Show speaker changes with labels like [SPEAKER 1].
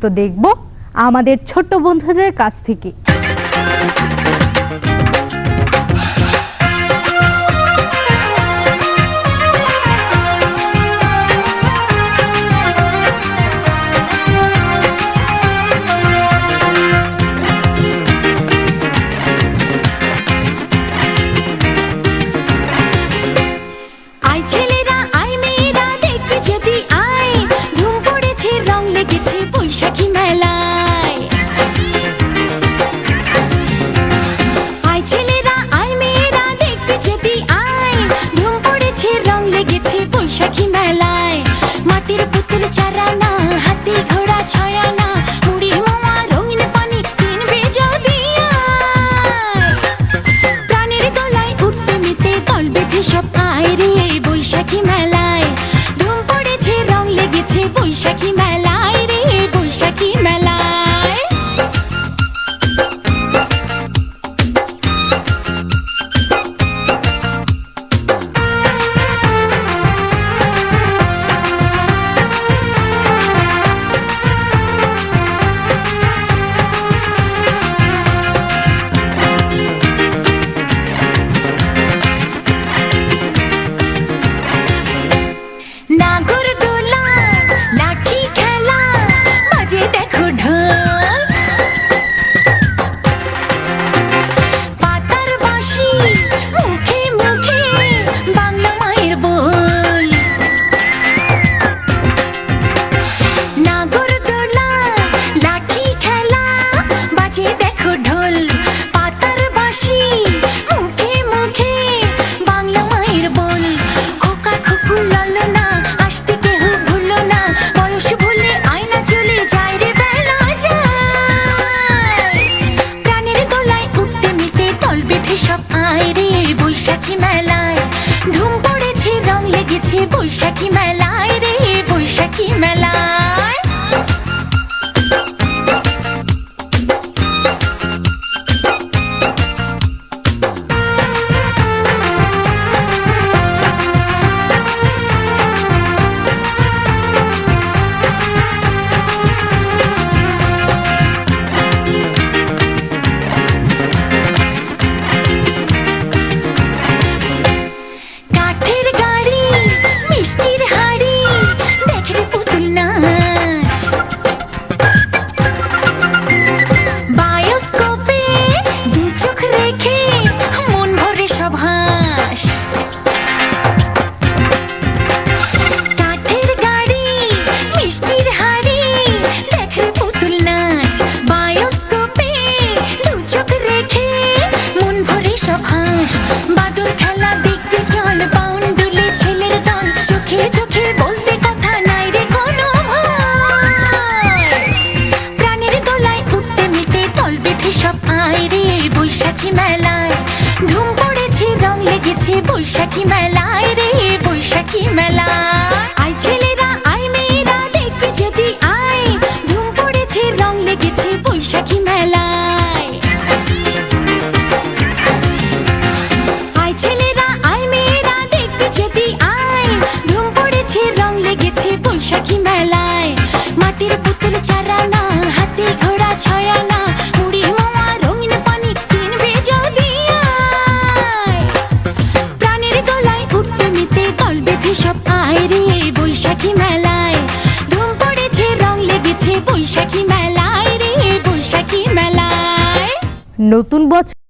[SPEAKER 1] তো দেখব আমাদের ছোট্ট বন্ধুদের কাছ থেকে।
[SPEAKER 2] বৈশাখী মেলায় রে বৈশাখী মেলায় বৈশাখী মেলায় রে বৈশাখী মেলায় আই ছেলেরা আই মেয়েরা দেখবি যদি আয় ধুম পড়েছে রং লেগেছে বৈশাখী মেলায় আই ছেলেরা আই মেয়েরা দেখবি যদি আয় ধুম পড়েছে রং লেগেছে বৈশাখী মেলায় মাটির পুতুল চারানা হাতি ঘোড়া ছয়ানা মুড়ি মামা রঙিন পানি কিনবে যদি সব আয় রে বৈশাখী মেলায় ধুম পড়েছে রং লেগেছে বৈশাখী মেলায় রে বৈশাখী মেলায়।
[SPEAKER 1] নতুন বছর